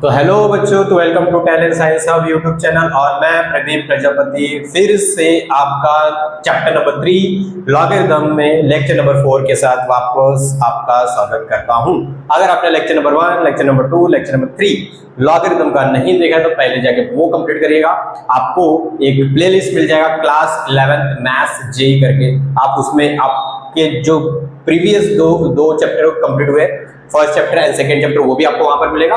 तो हेलो बच्चों, तो welcome to talent science hub YouTube channel. और मैं प्रदीप प्रजापति फिर से आपका चैप्टर नंबर 3 लॉगरिथम में लेक्चर नंबर 4 के साथ वापस आपका स्वागत करता हूं। अगर आपने lecture number 1, lecture number 2, lecture number 3 logarithm का नहीं देखा तो पहले जाके वो कंप्लीट करिएगा। आपको एक प्लेलिस्ट मिल जाएगा क्लास 11th मैथ्स जेई करके। आप उसमें आपके जो प्रीवियस दो चैप्टर कंप्लीट हुए, first chapter and second chapter, वो भी आपको वहां पर मिलेगा।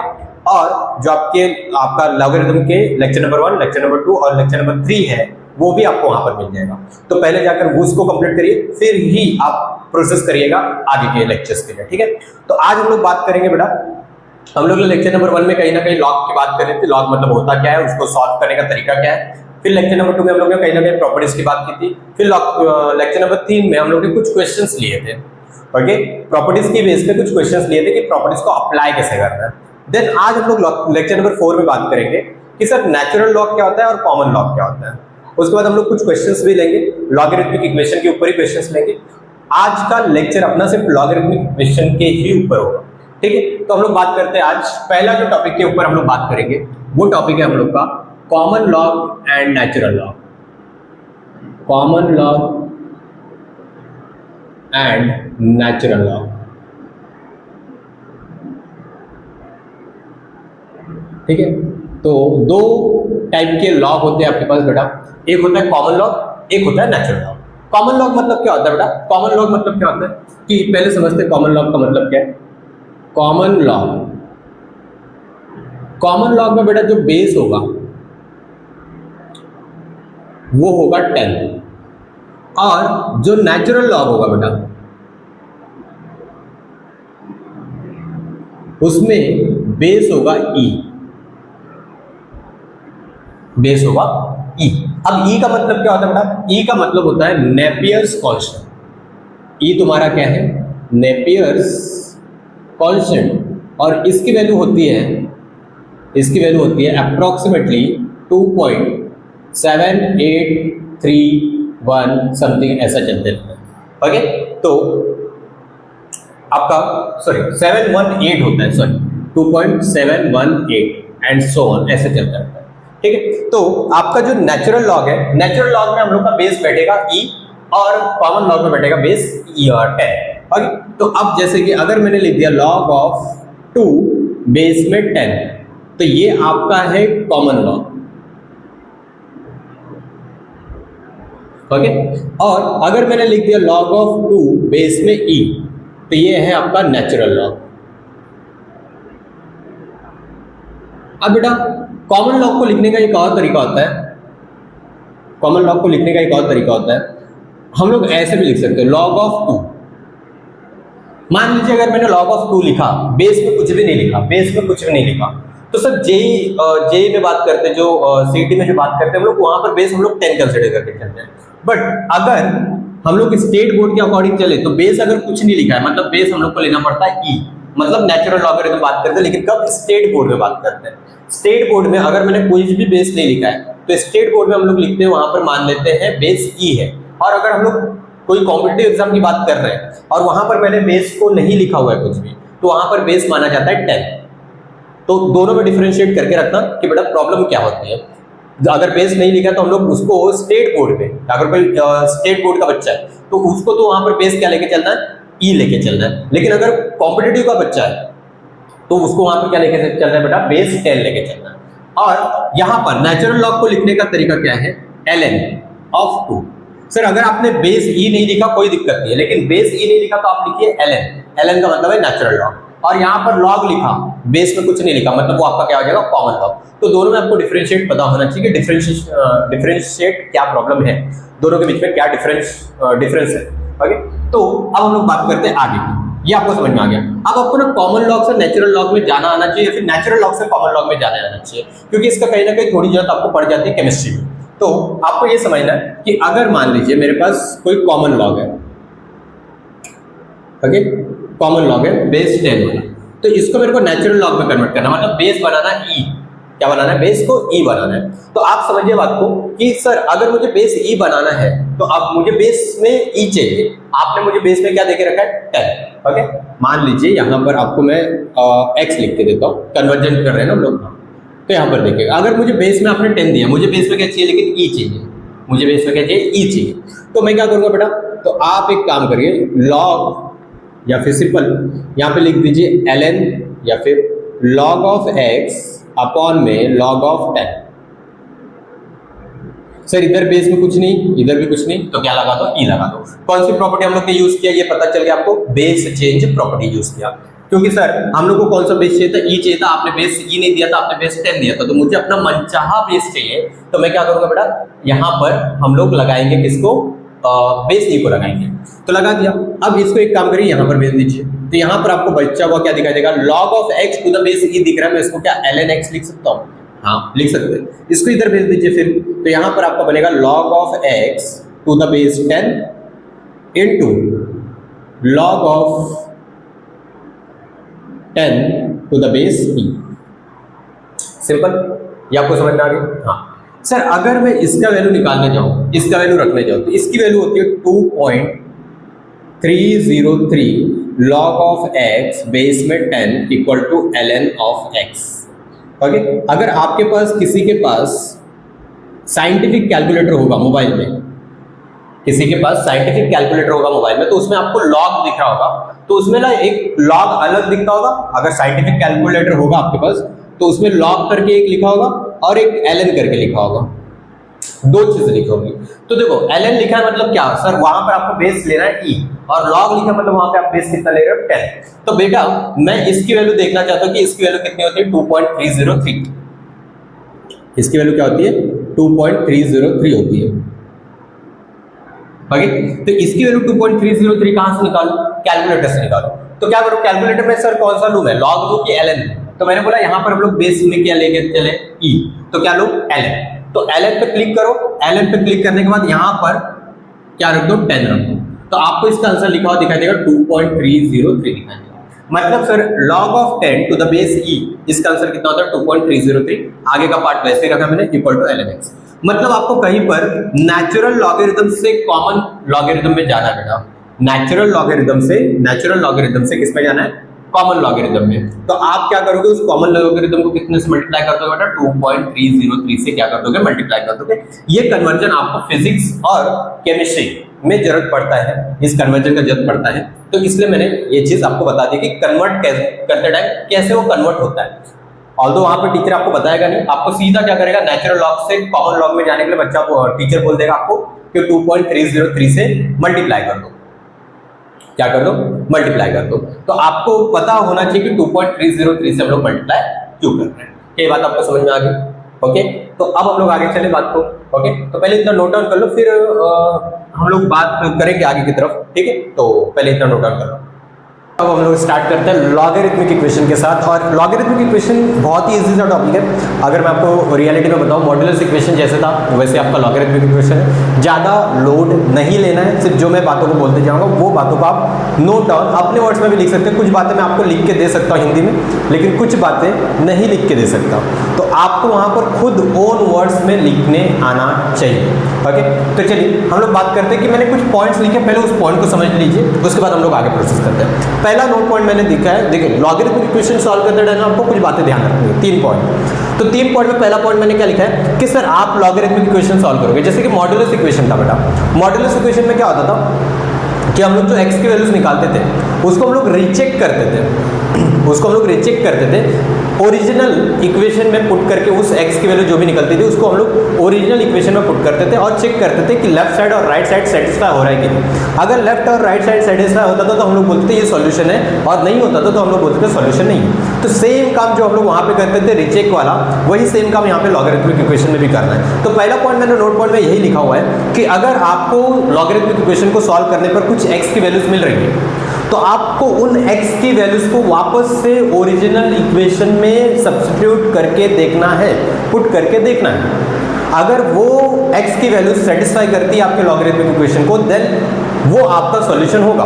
और जो आपका लॉगरिथम के लेक्चर नंबर 1, लेक्चर नंबर 2 और लेक्चर नंबर 3 है, वो भी आपको वहां पर मिल जाएगा। तो पहले जाकर वो उसको कंप्लीट करिए, फिर ही आप प्रोसेस करिएगा आगे के लेक्चर्स के लिए, ठीक है। तो आज हम लोग बात करेंगे बेटा, हम लोग लेक्चर नंबर 1 में कहीं ना कहीं लॉग की बात कर रहे थे। लॉग मतलब होता क्या है, उसको सॉल्व करने का तरीका क्या है। फिर लेक्चर नंबर 2 में हम लोग ने कहीं ना कहीं प्रॉपर्टीज की बात की थी। फिर लेक्चर नंबर 3 में हम लोग ने कुछ क्वेश्चंस लिए थे, ओके। प्रॉपर्टीज की बेस पे कुछ क्वेश्चंस लिए थे कि प्रॉपर्टीज को अप्लाई कैसे करना है। देन आज हम लोग लेक्चर नंबर 4 में बात करेंगे कि सर नेचुरल लॉग क्या होता है और कॉमन लॉग क्या होता है। उसके बाद हम लोग कुछ क्वेश्चंस भी लेंगे, लॉगरिथमिक इक्वेशन के ऊपर ही क्वेश्चंस लेंगे। आज का लेक्चर अपना सिर्फ लॉगरिथमिक इक्वेशन के ही ऊपर होगा, ठीक है। तो हम लोग बात करते हैं आज पहला जो टॉपिक के ऊपर हम लोग बात करेंगे, वो टॉपिक है हम लोग का common log and natural log. Common log and natural log, ठीक है। तो दो टाइप के लॉग होते हैं आपके पास बेटा, एक होता है कॉमन लॉग, एक होता है नेचुरल लॉग। कॉमन लॉग मतलब क्या होता है बेटा? कॉमन लॉग मतलब क्या होता है कि पहले समझते हैं कॉमन लॉग का मतलब क्या है। कॉमन लॉग में बेटा जो बेस होगा वो होगा 10, और जो नेचुरल लॉग होगा बेटा उसमें बेस होगा ई, बेस होगा ई। अब ई का मतलब क्या होता है बेटा? ई का मतलब होता है नेपियर्स कांस्टेंट। ई तुम्हारा क्या है? Napier's constant. और इसकी वैल्यू होती है अप्रोक्सीमेटली 2.7831 समथिंग, ऐसा चलते हैं, ओके। तो आपका 718 होता है, 2.718 एंड सो ऑन, ऐसे चलता है, ठीक है। तो आपका जो नेचुरल लॉग है, नेचुरल लॉग में हम लोग का बेस बैठेगा ई, और कॉमन लॉग में बैठेगा बेस 10, ओके। तो अब जैसे कि अगर मैंने लिख दिया लॉग ऑफ 2 बेस में 10, तो ये आपका है कॉमन लॉग, ओके। और अगर मैंने लिख दिया लॉग ऑफ 2 बेस में ई, तो ये है आपका नेचुरल लॉग। अब बेटा कॉमन लॉग को लिखने का एक और तरीका होता है, हम लोग ऐसे भी लिख सकते हैं, लॉग ऑफ 2। मान लीजिए अगर मैंने लॉग ऑफ 2 लिखा, बेस में कुछ भी नहीं लिखा, तो सर जेई में बात करते हैं, जो सीटी में जो बात करते हैं हम लोग, वहां पर बेस हम लोग 10 कंसिडर करके चलते हैं। बट अगर हम लोग स्टेट बोर्ड के अकॉर्डिंग चले तो बेस अगर कुछ नहीं लिखा है, मतलब बेस हम लोग को लेना पड़ता है ई, मतलब नेचुरल लॉगरिथम बात करते हैं, लेकिन कब? स्टेट बोर्ड में बात करते हैं। स्टेट बोर्ड में अगर मैंने कोई भी बेस नहीं लिखा है, तो स्टेट बोर्ड में हम लोग लिखते हैं, वहां पर मान लेते हैं बेस ई है। और अगर हम लोग कोई कॉम्पिटिटिव एग्जाम की बात कर रहे हैं और वहां पर मैंने बेस को नहीं लिखा हुआ है कुछ भी, तो वहां पर बेस माना जाता है 10। तो दोनों में डिफरेंशिएट करके रखना कि बेटा प्रॉब्लम क्या होती है। अगर बेस नहीं लिखा तो हम लोग उसको स्टेट बोर्ड पे, अगर कोई स्टेट बोर्ड का बच्चा है तो उसको तो वहां पर बेस क्या लेके चलना है? ई लेके चलना है। लेकिन अगर कॉम्पिटिटिव का बच्चा है तो उसको वहां पर क्या लेके चलना है बेटा? बेस 10 लेके चलना है। और यहां पर नेचुरल लॉग को लिखने का तरीका क्या है? ln of 2। सर अगर आपने बेस ई नहीं लिखा कोई दिक्कत नहीं है, लेकिन बेस ई नहीं लिखा तो आप लिखिए ln का मतलब है नेचुरल लॉग। और यहाँ पर लॉग लिखा, बेस में कुछ नहीं लिखा, मतलब वो आपका क्या हो जाएगा? Common log. तो दोनों में आपको डिफरेंशिएट पता होना चाहिए, डिफरेंशिएट क्या प्रॉब्लम है, दोनों के बीच में क्या डिफरेंस है, ओके। तो अब हम लोग बात करते हैं आगे की, ये आपको समझ में आ गया। अब आपको ना कॉमन लॉग से नेचुरल लॉग में जाना आना चाहिए, फिर नेचुरल लॉग से कॉमन लॉग में जाना आना चाहिए, क्योंकि इसका कहीं ना कहीं थोड़ी जरूरत आपको पड़ जाती है केमिस्ट्री में। तो आपको ये समझना है कि अगर मान लीजिए मेरे पास कोई कॉमन लॉग है, ओके, कॉमन लॉग है बेस 10 वाला, तो इसको मेरे को नेचुरल लॉग में कन्वर्ट करना, मतलब बेस बनाना ई, क्या बनाना है? बेस को ई बनाना है। तो आप समझिए बात को कि सर अगर मुझे बेस ई बनाना है तो अब मुझे बेस में ई चाहिए, आपने मुझे बेस में क्या देके रखा है? 10, ओके। मान लीजिए यहाँ पर आपको मैं x लिख के देता हूँ, कन्वर्जन कर रहे हैं ना हम लोग। तो यहाँ पर देखिएगा, अगर मुझे बेस में आपने 10 दिया, मुझे बेस में क्या चाहिए, लेकिन e चाहिए, मुझे बेस में क्या चाहिए, e चाहिए। तो मैं क्या करूँगा बेटा, तो आप एक काम करिए, लॉग या फिर सिंपल यहाँ पे लिख दीजिए ln या फिर log ऑफ x अपॉन में log ऑफ 10। सर इधर बेस में कुछ नहीं, इधर भी कुछ नहीं, तो क्या लगा दो, ई लगा दो। कौन सी प्रॉपर्टी हम लोग ने यूज किया, ये पता चल गया आपको, बेस चेंज प्रॉपर्टी यूज किया। क्योंकि सर हम लोग को कौन सा बेस चाहिए था, ई चाहिए था, आपने बेस ई नहीं दिया था, आपने बेस 10 दिया था, तो मुझे अपना मनचाहा बेस चाहिए। तो मैं क्या करूंगा बेटा, यहाँ पर हम लोग लगाएंगे किसको, बेस ई को लगाएंगे। तो लगा दिया। अब इसको एक काम करिए, यहाँ पर भेज दीजिए। तो यहाँ पर आपको बच्चा हुआ क्या दिखाई देगा, log of x to the base e दिख रहा है, मैं इसको क्या ln x लिख सकता हूँ, हाँ लिख सकते हैं। इसको इधर भेज दीजिए फिर। तो यहाँ पर आपका बनेगा log of x to the base 10 into log of 10 to the base e। Simple, ये आपको समझ में आ गई। हाँ सर अगर मैं इसका वैल्यू निकालने जाऊँ, इसका वैल्यू रखने जाऊँ, तो इसकी वैल्यू होती है 2.303 log ऑफ x बेस में 10 equal to ln of x। Okay, अगर आपके पास किसी के पास साइंटिफिक कैलकुलेटर होगा मोबाइल में, किसी के पास साइंटिफिक कैलकुलेटर होगा मोबाइल में, तो उसमें आपको लॉग दिख रहा होगा, तो उसमें ना एक लॉग अलग दिखता होगा। अगर साइंटिफिक कैलकुलेटर होगा आपके पास, तो उसमें लॉग करके एक लिखा होगा और एक ln करके लिखा होगा, दो चीजें लिखी होगी। तो देखो ln लिखा है मतलब क्या सर, वहां पर आपको बेस लेना है e, और log लिखा मतलब वहां पे आप बेस कितना ले रहे हो, 10। तो बेटा मैं इसकी वैल्यू देखना चाहता हूं कि इसकी वैल्यू कितनी होती है, 2.303। इसकी वैल्यू क्या होती है, 2.303 होती है। ओके, तो इसकी वैल्यू 2.303 कहां से निकालो, कैलकुलेटर से निकालो। तो क्या करो, कैलकुलेटर में सर कौन सा लूं मैं, log लूं कि ln? तो मैंने बोला यहाँ पर हम लोग बेस में क्या लेके चले, e, तो क्या लो ln। तो ln पे क्लिक करो, ln पे क्लिक करने के बाद यहाँ पर क्या रख दो, 10 रख दो। तो आपको इसका आंसर लिखा हुआ दिखाई देगा 2.303 दिखाई देगा। मतलब sir log of 10 to the base e, इसका आंसर कितना होता है 2.303। आगे का पार्ट वैसे ही रखा मैंने, इक्वल टू ln x। मतलब आपको कहीं पर नेचुरल लॉगरिथम से कॉमन लॉगरिथम में जाना है बेटा, नेचुरल लॉगरिथम से किस में जाना है, कॉमन लॉगरिथम में। तो आप क्या करोगे, उस कॉमन लॉगरिथम को कितने से मल्टीप्लाई कर दोगे बेटा, 2.303 से क्या कर दोगे, मल्टीप्लाई कर दोगे। ये कन्वर्जन आपको फिजिक्स और केमिस्ट्री में जरूरत पड़ता है, इस कन्वर्जन का जरूरत पड़ता है। तो इसलिए मैंने ये चीज आपको बता दी कि कन्वर्ट करते टाइम कैसे वो कन्वर्ट होता है। ऑल्दो वहां पर टीचर आपको बताएगा नहीं, आपको सीधा क्या करेगा, नेचुरल लॉग से कॉमन लॉग में जाने के लिए बच्चा को टीचर बोल देगा आपको कि 2.303 से मल्टीप्लाई कर दो, क्या कर दो, मल्टीप्लाई कर दो। तो आपको पता होना चाहिए कि 2.303 से हम लोग मल्टीप्लाई क्यों कर रहे हैं। ये बात आपको समझ में आ गई। ओके, तो अब हम लोग आगे चले बात को। ओके, तो पहले इतना नोट डाउन कर लो, फिर हम लोग बात करेंगे आगे की तरफ, ठीक है। तो पहले इतना नोट डाउन कर लो। अब हम लोग स्टार्ट करते हैं लॉगरिथमिक इक्वेशन के साथ। और लॉगरिथमिक इक्वेशन बहुत ही इजी सा टॉपिक है। अगर मैं आपको रियलिटी में बताऊं, मॉड्यूलस इक्वेशन जैसे था वैसे आपका लॉगरिथमिक इक्वेशन है। ज़्यादा लोड नहीं लेना है, सिर्फ जो मैं बातों को बोलते जाऊंगा वो बातों को आप नोट डाउन अपने वर्ड्स में भी लिख सकते हैं। कुछ बातें मैं आपको लिख के दे सकता हूँ हिंदी में, लेकिन कुछ बातें नहीं लिख के दे सकता, तो आपको वहाँ पर खुद ओन वर्ड्स में लिखने आना चाहिए। ओके, तो चलिए हम लोग बात करते हैं कि मैंने कुछ पॉइंट्स लिखे, पहले उस पॉइंट को समझ लीजिए, उसके बाद हम लोग आगे प्रोसेस करते हैं। पहला नोट पॉइंट मैंने दिखा है, देखिए लॉगरिथमिक इक्वेशन सॉल्व करते टाइम आपको कुछ बातें ध्यान रखनी है, 3 पॉइंट। तो 3 पॉइंट में पहला पॉइंट मैंने क्या लिखा है कि सर आप लॉगरिथमिक इक्वेशन सॉल्व करोगे, जैसे कि मॉड्यूलस इक्वेशन था बेटा। मॉड्यूलस इक्वेशन में क्या होता था कि हम लोग जो x की वैल्यूज निकालते थे उसको हम लोग रीचेक करते थे, ओरिजिनल इक्वेशन में पुट करके उस x की वैल्यू जो भी निकलती थी उसको हम लोग ओरिजिनल इक्वेशन में पुट करते थे और चेक करते थे कि लेफ्ट साइड और राइट साइड सेटिस्फाई हो रहा है कि नहीं। अगर लेफ्ट और राइट साइड सेटिस्फाई होता था तो हम लोग बोलते थे ये सॉल्यूशन है, और नहीं होता था तो हम लोग बोलते थे सॉल्यूशन नहीं है। तो सेम काम जो हम लोग वहाँ पे करते थे रीचेक वाला, वही सेम काम यहाँ पे लॉगरिथमिक इक्वेशन में भी करना है। तो पहला पॉइंट मैंने नोट पॉइंट में यही लिखा हुआ है कि अगर आपको लॉगरिथमिक इक्वेशन को सॉल्व करने पर कुछ x की वैल्यूज मिल रही है तो आपको उन x की वैल्यूज को वापस से ओरिजिनल इक्वेशन में सब्स्टिट्यूट करके देखना है, पुट करके देखना है। अगर वो x की वैल्यूज सेटिस्फाई करती है आपके लॉगरिथमिक इक्वेशन को, देन वो आपका सॉल्यूशन होगा।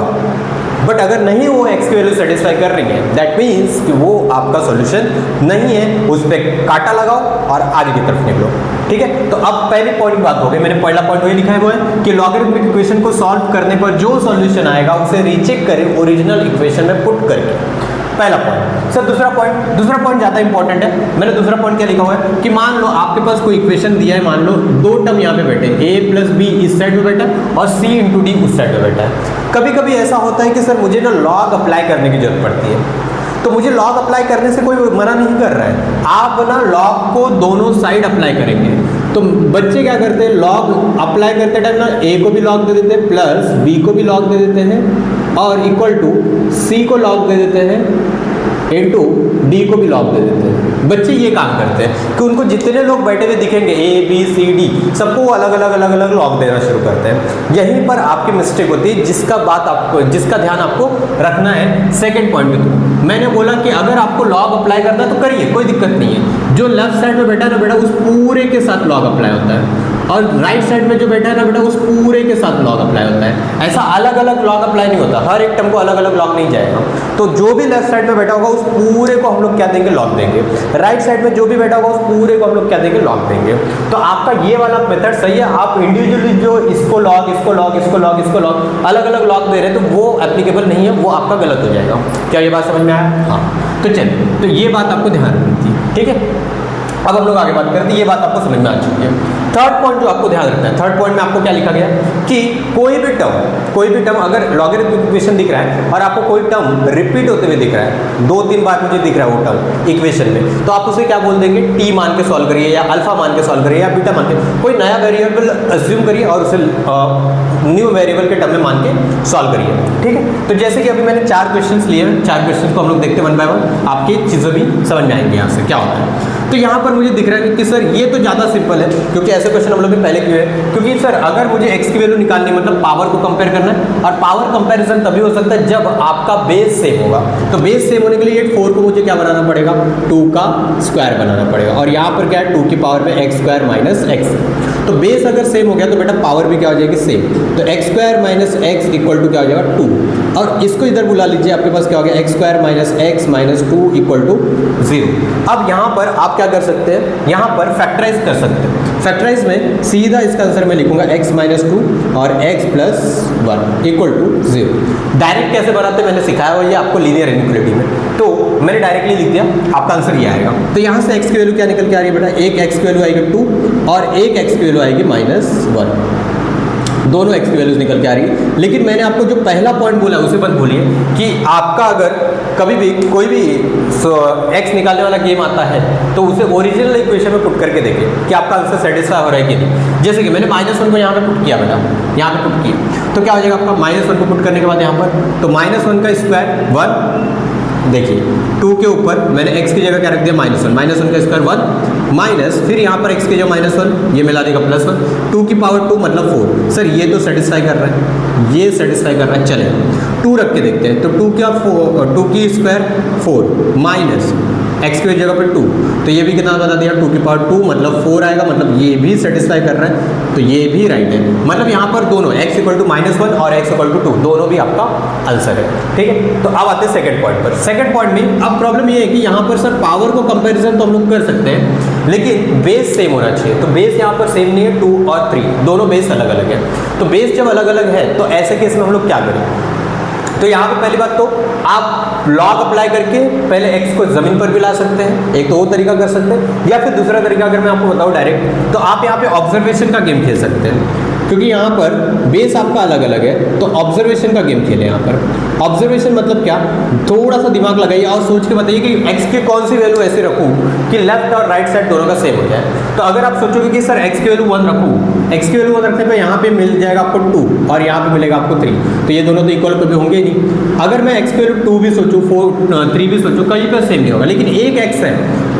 बट अगर नहीं वो x की वैल्यू सेटिस्फाई कर रही है, दैट मीन्स कि वो आपका सॉल्यूशन नहीं है। उस पर काटा लगाओ और आगे की तरफ निकलो, ठीक है। तो अब पहले पॉइंट की बात हो गई, मैंने पहला पॉइंट वही लिखा है, वो है कि लॉगरिथमिक इक्वेशन को सॉल्व करने पर जो सॉल्यूशन आएगा उसे रीचेक करें ओरिजिनल इक्वेशन में पुट करके। पहला पॉइंट। सर दूसरा पॉइंट ज़्यादा इंपॉर्टेंट है। मैंने दूसरा पॉइंट क्या लिखा हुआ है कि मान लो आपके पास कोई इक्वेशन दिया है, मान लो दो टर्म यहाँ पे बैठे, a प्लस बी इस साइड में बैठा है और c इंटू डी उस साइड में बैठा है। कभी कभी ऐसा होता है कि सर मुझे ना लॉग अप्लाई करने की जरूरत पड़ती है, तो मुझे लॉग अप्लाई करने से कोई मना नहीं कर रहा है, आप ना लॉग को दोनों साइड अप्लाई करेंगे। तो बच्चे क्या करते हैं, लॉग अप्लाई करते टाइम ना a को भी लॉग दे देते हैं प्लस b को भी लॉग दे देते हैं और इक्वल टू c को लॉग दे देते हैं इनटू डी को भी लॉग दे देते हैं। बच्चे ये काम करते हैं कि उनको जितने लोग बैठे हुए दिखेंगे ए बी सी डी सबको अलग अलग लॉग देना शुरू करते हैं। यहीं पर आपकी मिस्टेक होती है, जिसका ध्यान आपको रखना है सेकंड पॉइंट के थ्रू। मैंने बोला कि अगर आपको लॉग अप्लाई करना है तो करिए, कोई दिक्कत नहीं है। जो लेफ्ट साइड में बैठा है ना बेटा उस पूरे के साथ लॉग अप्लाई होता है और राइट साइड में जो बैठा है ना बेटा उस पूरे के साथ लॉग अप्लाई होता है। ऐसा अलग अलग लॉग अप्लाई नहीं होता, हर एक टर्म को अलग अलग लॉग नहीं जाएगा। तो जो भी लेफ्ट साइड में बैठा होगा उस पूरे को हम लोग क्या देंगे, लॉग देंगे। राइट साइड में जो भी बैठा होगा उस पूरे को हम लोग क्या देंगे, लॉग देंगे। तो आपका ये वाला मेथड सही है। आप इंडिविजुअली जो इसको लॉग इसको लॉग इसको लॉग इसको लॉग अलग अलग लॉग दे रहे हैं तो वो एप्लीकेबल नहीं है, वो आपका गलत हो जाएगा। क्या ये बात समझ में आया? हाँ, तो चलिए, तो ये बात आपको ध्यान रखनी थी, ठीक है। अब हम लोग आगे बात करते हैं, ये बात आपको समझ में आ चुकी है। थर्ड पॉइंट जो आपको ध्यान रखना है, थर्ड पॉइंट में आपको क्या लिखा गया कि कोई भी टर्म अगर लॉगरिथमिक इक्वेशन दिख रहा है और आपको कोई टर्म रिपीट होते हुए दिख रहा है, 2-3 बार मुझे दिख रहा है वो टर्म इक्वेशन में, तो आप उसे क्या बोल देंगे, टी मान के सॉल्व करिए या अल्फा मान के सॉल्व करिए या बीटा मान के, कोई नया वेरिएबल अज्यूम करिए और उसे न्यू वेरिएबल के टर्म में मान के सॉल्व करिए, ठीक है। तो जैसे कि अभी मैंने 4 क्वेश्चन लिए हैं, 4 क्वेश्चन को हम लोग देखते हैं वन बाय वन, आपकी चीज़ें भी समझ में आएंगी यहाँ से क्या होता है। तो यहाँ पर मुझे दिख रहा है कि सर ये तो ज़्यादा सिंपल है, क्योंकि ऐसे क्वेश्चन हम लोग ने पहले किए हैं। क्योंकि सर अगर मुझे x की वैल्यू निकालनी मतलब पावर को कंपेयर करना है, और पावर कंपैरिजन तभी हो सकता है जब आपका बेस सेम होगा। तो बेस सेम होने के लिए 4 को मुझे क्या बनाना पड़ेगा, 2 का स्क्वायर बनाना पड़ेगा। और यहाँ पर क्या है, 2 की पावर में x स्क्वायर माइनस x। तो बेस अगर सेम हो गया तो बेटा पावर भी क्या हो जाएगी, सेम। तो x square minus x equal to क्या हो जाएगा, 2। और इसको इधर बुला लीजिए, आपके पास क्या हो गया, x square minus x minus 2 equal to 0। अब यहाँ पर आप क्या कर सकते हैं, यहाँ पर फैक्टराइज कर सकते हैं। फैक्टराइज में सीधा इसका आंसर मैं लिखूंगा x माइनस 2 और x plus 1 equal to 0। Direct कैसे बनाते हैं मैंने सिखाया हुआ, ये आपको लीनियर इनइक्वालिटी में, तो मैंने डायरेक्टली लिख दिया, आपका आंसर ये आएगा। तो यहाँ से x की वैल्यू क्या निकल के आ रही है बेटा, एक x की वैल्यू आएगी 2 और एक x की वैल्यू आएगी -1। दोनों x की वैल्यूज निकल के आ रही है। लेकिन मैंने आपको जो पहला पॉइंट बोला उसे मत भूलिए कि आपका अगर कभी भी कोई भी x निकालने वाला गेम आता है तो उसे ओरिजिनल इक्वेशन में पुट करके देखें कि आपका आंसर सेटिस्फाई हो रहा है कि नहीं। जैसे कि मैंने -1 को यहाँ पे पुट किया बेटा, यहाँ पे पुट किया, तो क्या हो जाएगा आपका -1 को पुट करने के बाद यहाँ पर, तो -1 का स्क्वायर 1, देखिए 2 के ऊपर मैंने x की जगह क्या रख दिया, -1 का स्क्वायर 1 माइनस, फिर यहाँ पर x की जगह -1 ये मिला देगा +1, 2 की पावर 2 मतलब 4। सर ये तो सेटिस्फाई कर रहा है, ये सेटिस्फाई कर रहा है, चले 2 रख के देखते हैं। तो 2 की स्क्वायर 4 माइनस x की जगह पर 2, तो ये भी कितना बता दिया, 2 की पावर 2 मतलब 4 आएगा, मतलब ये भी सेटिस्फाई कर रहा है, तो ये भी राइट है। मतलब यहाँ पर दोनों x इक्वल टू -1 और x इक्वल टू 2 दोनों भी आपका आंसर है, ठीक है। तो अब आते हैं सेकंड पॉइंट पर। सेकंड पॉइंट में अब प्रॉब्लम ये है कि यहाँ पर सर पावर को कंपैरिजन तो हम लोग कर सकते हैं, लेकिन बेस सेम होना चाहिए। तो बेस यहाँ पर सेम नहीं है, 2 और 3 दोनों बेस अलग अलग है। तो बेस जब अलग अलग है तो ऐसे केस में हम लोग क्या करें, तो यहाँ पे पहली बात तो आप लॉग अप्लाई करके पहले x को ज़मीन पर भी ला सकते हैं, एक तो वो तरीका कर सकते हैं, या फिर दूसरा तरीका अगर मैं आपको बताऊँ डायरेक्ट, तो आप यहाँ पे ऑब्जर्वेशन का गेम खेल सकते हैं। क्योंकि यहाँ पर बेस आपका अलग अलग है, तो ऑब्जर्वेशन का गेम खेलें। यहाँ पर ऑब्जर्वेशन मतलब क्या, थोड़ा सा दिमाग लगाइए और सोच के बताइए कि x की कौन सी वैल्यू ऐसे रखूँ कि लेफ्ट और राइट साइड दोनों का सेम हो जाए। तो अगर आप सोचोगे कि सर x की वैल्यू 1 रखूँ, x की वैल्यू 1 रखने पर यहाँ पे मिल जाएगा आपको 2 और यहाँ पे मिलेगा आपको 3, तो ये दोनों तो इक्वल कभी होंगे ही नहीं। अगर मैं x की वैल्यू 2 भी सोचूँ, 3 भी सोचूँ, कहीं पर सेम नहीं होगा। लेकिन एक x है,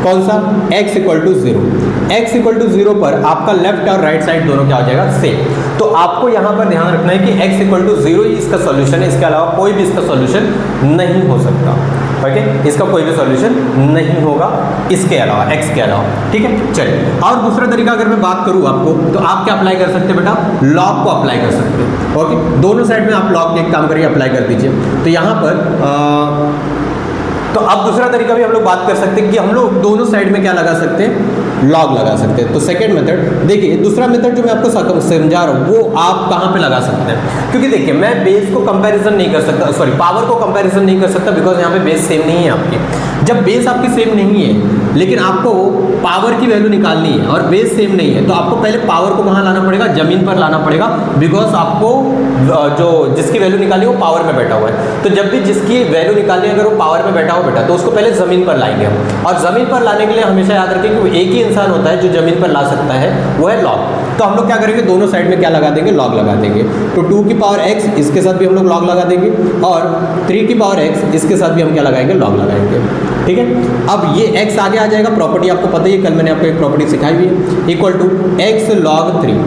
कौन सा, x equal to 0। x equal to 0 पर आपका लेफ्ट और राइट साइड दोनों क्या हो जाएगा, सेम। तो आपको यहाँ पर ध्यान रखना है कि x इक्वल टू 0 ही इसका सॉल्यूशन है, इसके अलावा कोई भी इसका सॉल्यूशन नहीं हो सकता। ओके, इसका कोई भी सॉल्यूशन नहीं होगा इसके अलावा, x के अलावा, ठीक है। चलिए, और दूसरा तरीका अगर मैं बात करूँ आपको, तो आप क्या अप्लाई कर सकते हैं बेटा, लॉग को अप्लाई कर सकते हैं। ओके, दोनों साइड में आप लॉग के एक काम करिए, अप्लाई कर दीजिए। तो यहाँ पर तो अब दूसरा तरीका भी हम लोग बात कर सकते हैं कि हम लोग दोनों साइड में क्या लगा सकते हैं, लॉग लगा सकते हैं। तो सेकंड मेथड देखिए, दूसरा मेथड जो मैं आपको समझा रहा हूँ वो आप कहाँ पे लगा सकते हैं, क्योंकि देखिए मैं बेस को कंपैरिजन नहीं कर सकता, सॉरी पावर को कंपैरिजन नहीं कर सकता, बिकॉज यहाँ पे बेस सेम नहीं है आपकी। जब बेस आपकी सेम नहीं है लेकिन आपको पावर की वैल्यू निकालनी है और बेस सेम नहीं है, तो आपको पहले पावर को कहाँ लाना पड़ेगा, जमीन पर लाना पड़ेगा, बिकॉज आपको जो जिसकी वैल्यू निकालनी है वो पावर में बैठा हुआ है। तो जब भी जिसकी वैल्यू निकालनी है अगर वो पावर में बैठा हो बेटा, तो उसको पहले जमीन पर लाएंगे हम। और जमीन पर लाने के लिए हमेशा याद रखें कि एक ही इंसान होता है जो जमीन पर ला सकता है, वो है लॉग। तो हम लोग क्या करेंगे, दोनों साइड में क्या लगा देंगे, लॉग लगा देंगे। तो 2 की पावर x इसके साथ भी हम लोग लॉग लगा देंगे और 3 की पावर x इसके साथ भी हम क्या लगाएंगे, लॉग लगाएंगे। ठीक है, अब ये x आगे आ जाएगा, प्रॉपर्टी आपको पता ही है, कल मैंने आपको एक प्रॉपर्टी सिखाई हुई है, equal to x log 3।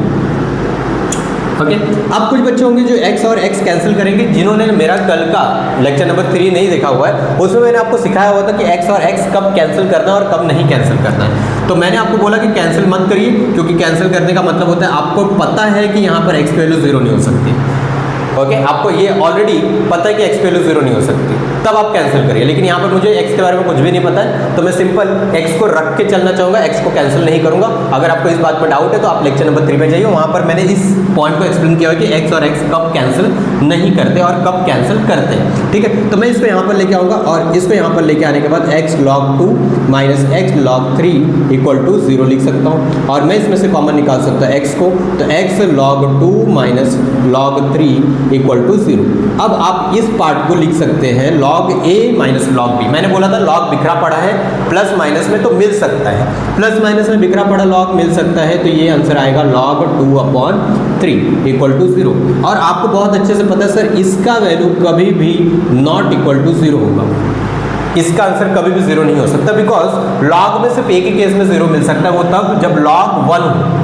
Okay, अब कुछ बच्चे होंगे जो x और x कैंसिल करेंगे, जिन्होंने मेरा कल का लेक्चर नंबर 3 नहीं देखा हुआ है, उसमें मैंने आपको सिखाया हुआ था कि x और x कब कैंसिल करना है और कब नहीं कैंसिल करना है। तो मैंने आपको बोला कि कैंसिल मत करिए, क्योंकि कैंसिल करने का मतलब होता है आपको पता है कि यहाँ पर x की वैल्यू 0 नहीं हो सकती। ओके, आपको ये ऑलरेडी पता है कि x की वैल्यू 0 नहीं हो सकती, तब आप कैंसिल करिए। लेकिन यहाँ पर मुझे x के बारे में कुछ भी नहीं पता है, तो मैं सिंपल x को रख के चलना चाहूँगा, x को कैंसिल नहीं करूँगा। अगर आपको इस बात पर डाउट है तो आप लेक्चर नंबर 3 पे जाइए, वहाँ पर मैंने इस पॉइंट को एक्सप्लेन किया है कि x और x कब कैंसिल नहीं करते और कब कैंसिल करते हैं। ठीक है, तो मैं इसको यहाँ पर लेके आऊँगा और इसको यहाँ पर लेके आने के बाद x log 2 minus x log 3 equal to 0 लिख सकता हूँ, और मैं इसमें से कॉमन निकाल सकता हूँ x को, तो x log 2 minus log 3 equal to 0। अब आप इस पार्ट को लिख सकते हैं log a minus log b। मैंने बोला था log बिखरा पड़ा है, प्लस माइनस में तो मिल सकता है, प्लस माइनस में बिखरा पड़ा log मिल सकता है, तो ये आंसर आएगा log 2/3 इक्वल टू 0। और आपको बहुत अच्छे से पता है सर, इसका वैल्यू कभी भी नॉट इक्वल टू 0 होगा, इसका आंसर कभी भी 0 नहीं हो सकता, बिकॉज log में सिर्फ एक ही केस में 0 मिल सकता है, वो तब जब log 1 हो।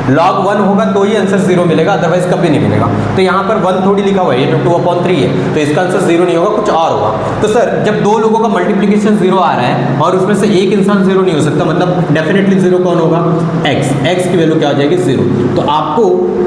log 1 होगा तो ही आंसर 0 मिलेगा, अदरवाइज कभी नहीं मिलेगा। तो यहाँ पर 1 थोड़ी लिखा हुआ है, ये तो 2/3 है, तो इसका आंसर 0 नहीं होगा, कुछ और होगा। तो सर जब दो लोगों का मल्टीप्लिकेशन 0 आ रहा है और उसमें से एक इंसान 0 नहीं हो सकता, मतलब डेफिनेटली 0 कौन होगा, x की वैल्यू क्या हो जाएगी, 0। तो आपको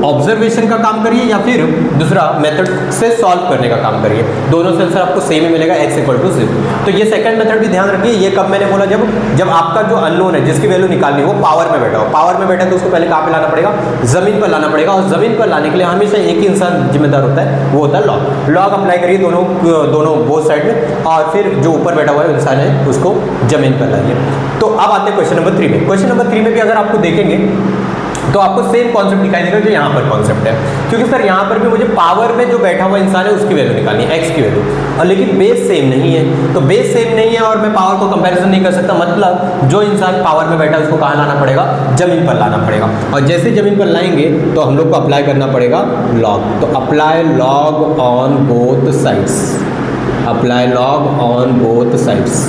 ऑब्जर्वेशन का काम करिए या फिर दूसरा मेथड से सॉल्व करने का काम करिए, दोनों से आंसर आपको सेम ही मिलेगा, x इक्वल टू 0। तो ये सेकंड मेथड भी ध्यान रखिए। ये कब मैंने बोला, जब आपका जो अननोन है जिसकी वैल्यू निकालनी है वो पावर में बैठा हो। पावर में बैठा तो उसको पहले कहाँ पे लाना पड़ेगा, जमीन पर लाना पड़ेगा, और जमीन पर लाने के लिए हमेशा एक ही इंसान जिम्मेदार होता है, वो होता है लॉग। लॉग अप्लाई करिए दोनों बोथ साइड में, और फिर जो ऊपर बैठा हुआ है इंसान है उसको जमीन पर लाइए। तो अब आते हैं क्वेश्चन नंबर 3 में। क्वेश्चन नंबर 3 में भी अगर आपको देखेंगे तो आपको सेम कॉन्सेप्ट दिखाई देगा जो यहाँ पर कॉन्सेप्ट है, क्योंकि सर यहाँ पर भी मुझे पावर में जो बैठा हुआ इंसान है उसकी वैल्यू निकालनी है, x की वैल्यू, और लेकिन बेस सेम नहीं है। तो बेस सेम नहीं है और मैं पावर को कंपैरिजन नहीं कर सकता, मतलब जो इंसान पावर में बैठा है उसको कहाँ लाना पड़ेगा, जमीन पर लाना पड़ेगा। और जैसे जमीन पर लाएंगे तो हम लोग को अप्लाई करना पड़ेगा लॉग। तो apply log on both sides, apply log on both sides.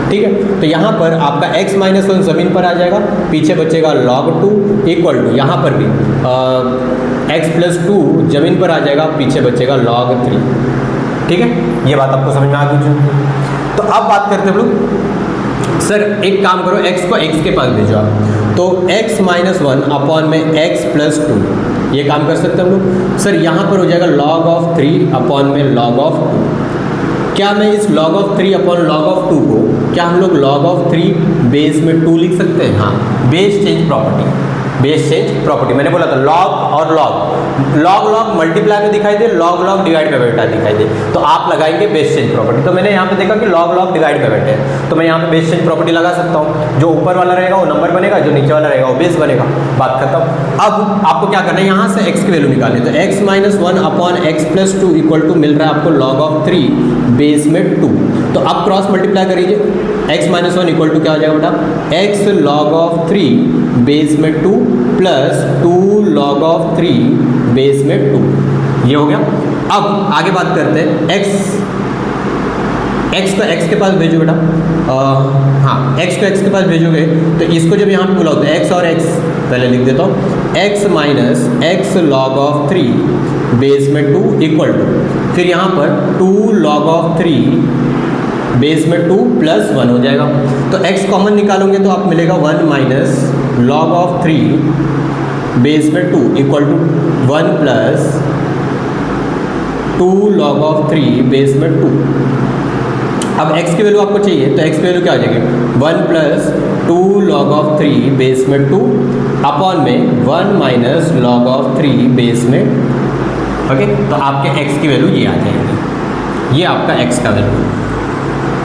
ठीक है, तो यहाँ पर आपका x माइनस 1 जमीन पर आ जाएगा, पीछे बचेगा log 2 इक्वल टू, यहाँ पर भी x प्लस 2 जमीन पर आ जाएगा, पीछे बचेगा log 3। ठीक है, ये बात आपको समझ में आ गई। तो अब बात करते हैं हम लोग, सर एक काम करो, x को x के पास भेजो आप, तो x माइनस 1 अपॉन में x प्लस 2, ये काम कर सकते हैं हम लोग। सर यहाँ पर हो जाएगा log ऑफ 3 अपॉन में log ऑफ 2। क्या मैं इस log of 3 upon log of 2 को, क्या हम लोग log ऑफ 3 बेस में 2 लिख सकते हैं? हाँ, base change property, base change property. मैंने बोला था log और log मल्टीप्लाई में दिखाई दे, log डिवाइड में बैठा दिखाई दे, तो आप लगाएंगे बेस चेंज प्रॉपर्टी। तो मैंने यहाँ पे देखा कि log डिवाइड में बैठे हैं, तो मैं यहाँ पे बेस चेंज प्रॉपर्टी लगा सकता हूँ। जो ऊपर वाला रहेगा वो नंबर बनेगा, जो नीचे वाला रहेगा वो बेस बनेगा, बात खत्म। अब आपको क्या करना है, यहाँ से x की वैल्यू निकालनी है, तो x minus 1 upon x plus 2 equal to मिल रहा है आपको log ऑफ 3 बेस में 2। तो अब क्रॉस मल्टीप्लाई करिए, x माइनस 1 इक्वल टू क्या हो जाएगा बेटा, x log ऑफ 3 बेस में 2 प्लस 2 log ऑफ 3 बेस में 2, ये हो गया। अब आगे बात करते हैं, x को x के पास भेजो बेटा, हाँ x को x के पास भेजोगे तो इसको जब यहाँ पे बुलाओ तो x और x पहले लिख देता हूँ, x minus x log of 3 base में 2 इक्वल टू, फिर यहाँ पर 2 log ऑफ 3 बेस में 2 प्लस 1 हो जाएगा। तो x कॉमन निकालोगे तो आप मिलेगा 1 माइनस log ऑफ 3 बेस में 2 equal to 1 plus 2 log of 3 base में 2। अब x की वैल्यू आपको चाहिए, तो x की वैल्यू क्या हो जाएगी 1 प्लस 2 log of 3 बेस में 2 अपॉन में 1 माइनस log of 3 बेस में, ओके। तो आपके x की वैल्यू ये आ जाएगी, ये आपका x का वैल्यू।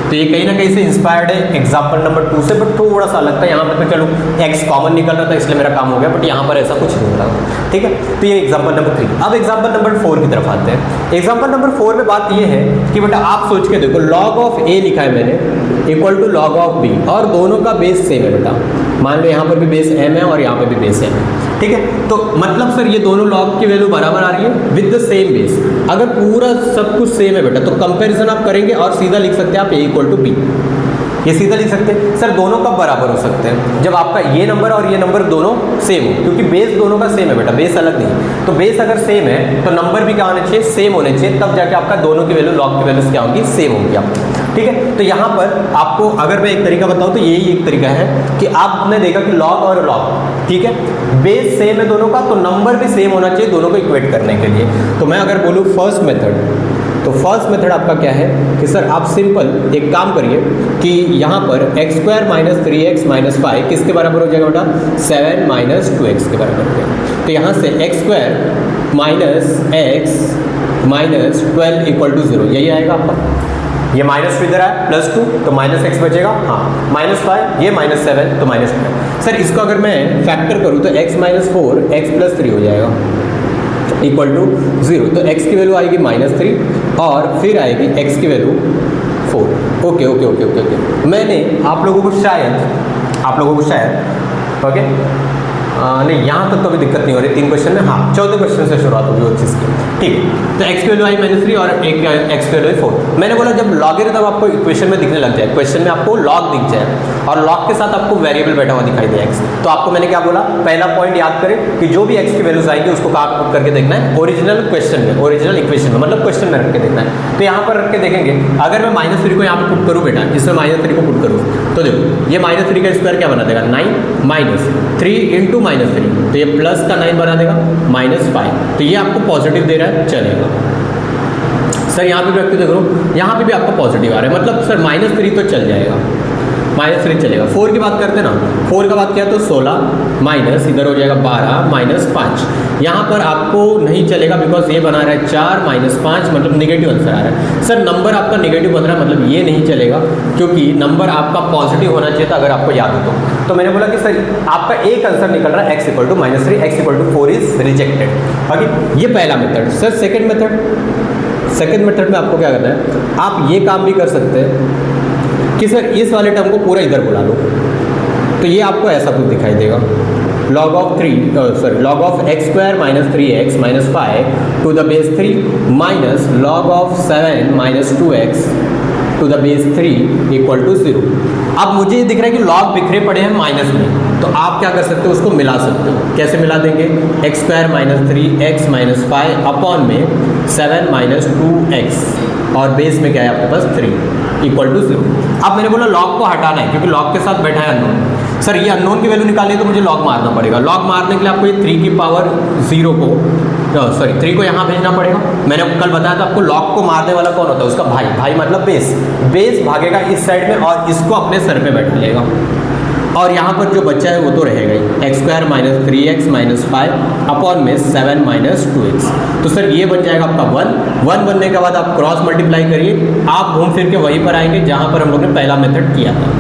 तो ये कहीं ना कहीं से इंस्पायर्ड है एग्जाम्पल नंबर 2 से, बट थोड़ा सा लगता है यहाँ पर तो चलो x कॉमन निकल रहा था इसलिए मेरा काम हो गया, बट यहाँ पर ऐसा कुछ नहीं हो रहा, ठीक है। तो ये एग्जाम्पल नंबर 3। अब एग्जाम्पल नंबर 4 की तरफ आते हैं। एग्जाम्पल नंबर 4 में बात ये है कि बेटा आप सोच के देखो, लॉग ऑफ a लिखा है मैंने equal to log of b, और दोनों का बेस सेम है बेटा। मान लो यहाँ पर भी बेस m है और यहाँ पर भी बेस m है, ठीक है। तो मतलब सर ये दोनों लॉग की वैल्यू बराबर आ रही है विद द सेम बेस। अगर पूरा सब कुछ सेम है बेटा तो कंपैरिजन आप करेंगे और सीधा लिख सकते हैं आप a इक्वल टू b, ये सीधा लिख सकते हैं। सर दोनों कब बराबर हो सकते हैं? जब आपका ये नंबर और ये नंबर दोनों सेम हो, क्योंकि बेस दोनों का सेम है बेटा, बेस अलग नहीं। तो बेस अगर सेम है तो नंबर भी क्या होने चाहिए, सेम होने चाहिए, तब जाके आपका दोनों की वैल्यू, लॉग की वैल्यूज क्या होंगी, सेम होंगी आपकी, ठीक है। तो यहाँ पर आपको अगर मैं एक तरीका बताऊँ तो यही एक तरीका है कि आपने देखा कि लॉग और लॉग, ठीक है, बेस सेम है दोनों का, तो नंबर भी सेम होना चाहिए दोनों को इक्वेट करने के लिए। तो मैं अगर बोलूँ फर्स्ट मेथड, तो फर्स्ट मेथड आपका क्या है कि सर आप सिंपल एक काम करिए कि यहाँ पर x square minus 3x minus 5 किसके बराबर हो जाएगा बेटा, 7 माइनस 2x के बराबर हो जाएगा। तो यहाँ से x square minus x minus 12 equal to 0, यही आएगा आपका। ये माइनस इधर है प्लस 2 तो माइनस एक्स बचेगा, हाँ माइनस 5, ये माइनस 7 तो माइनस 12। सर इसको अगर मैं फैक्टर करूँ तो x माइनस 4 x प्लस 3 हो जाएगा इक्वल टू 0। तो x की वैल्यू आएगी माइनस 3 और फिर आएगी x की value 4। Okay okay okay okay okay. मैंने आप लोगों को शायद ओके नहीं यहाँ तक तो अभी दिक्कत नहीं हो रही 3 क्वेश्चन में, हाँ चौथे क्वेश्चन से शुरुआत होगी वो चीज़ की, ठीक है। तो x की वैल्यू आई माइनस 3 और एक x की वैल्यू 4। मैंने बोला जब लॉगरिथम आपको इक्वेशन में दिखने लग जाए, क्वेश्चन में आपको लॉग दिख जाए और लॉग के साथ आपको वेरिएबल बैठा हुआ दिखाई दे x, तो आपको मैंने क्या बोला, पहला पॉइंट याद करें कि जो भी x की वैल्यूज आएगी उसको कहाँ पुट करके देखना है, ओरिजिनल क्वेश्चन में, ओरिजिनल इक्वेशन में, मतलब क्वेश्चन में रख के देखना है। तो यहाँ पर रख के देखेंगे, अगर मैं माइनस 3 को यहाँ पर पुट करूँ बेटा, इसमें माइनस 3 को पुट करूँ तो देखो ये माइनस 3 का स्क्वायर क्या बना देगा 9 माइनस 3 इंटू माइनस 3, तो ये प्लस का 9 बना देगा माइनस 5, तो ये आपको पॉजिटिव दे रहा है, चलेगा। सर यहाँ पे भी रख के देखो, यहाँ पे भी आपको पॉजिटिव आ रहा है, मतलब सर माइनस 3 तो चल जाएगा, माइनस 3 चलेगा। 4 की बात करते हैं ना, 4 का बात किया तो 16 माइनस इधर हो जाएगा 12 माइनस 5, यहाँ पर आपको नहीं चलेगा बिकॉज ये बना रहा है 4 माइनस 5, मतलब नेगेटिव आंसर आ रहा है। सर नंबर आपका नेगेटिव बन रहा है, मतलब ये नहीं चलेगा क्योंकि नंबर आपका पॉजिटिव होना चाहिए था, अगर आपको याद हो तो मैंने बोला कि सर आपका एक आंसर निकल रहा है x equal to minus 3, x equal to 4 is rejected, okay. ये पहला मेथड। सर सेकेंड मेथड में आपको क्या करना है, आप ये काम भी कर सकते हैं कि सर इस वाले टर्म को पूरा इधर बुला लो, तो ये आपको ऐसा कुछ दिखाई देगा, log of x square minus 3x minus 5 to the base 3 minus log of 7 minus 2x to the base 3 equal to 0। अब मुझे ये दिख रहा है कि log बिखरे पड़े हैं माइनस में, तो आप क्या कर सकते हो, उसको मिला सकते हो। कैसे मिला देंगे, x square minus 3x minus 5 upon में 7 माइनस 2x और बेस में क्या है आपके पास 3 इक्वल टू 0। अब मैंने बोला लॉग को हटाना है क्योंकि लॉग के साथ बैठा है अननोन। सर ये अननोन की वैल्यू निकालनी है तो मुझे लॉग मारना पड़ेगा। लॉग मारने के लिए आपको ये 3 की पावर 0 को 3 को यहाँ भेजना पड़ेगा। मैंने कल बताया था आपको लॉग को मारने वाला कौन होता है, उसका भाई मतलब बेस भागेगा इस साइड में और इसको अपने सर पे बैठा लेगा और यहाँ पर जो बच्चा है वो तो रहेगा ही, x square minus 3x minus 5 upon में 7 माइनस 2x। तो सर ये बन जाएगा आपका 1 बनने के बाद आप क्रॉस मल्टीप्लाई करिए, आप घूम फिर के वहीं पर आएंगे जहाँ पर हम लोग ने पहला मेथड किया था।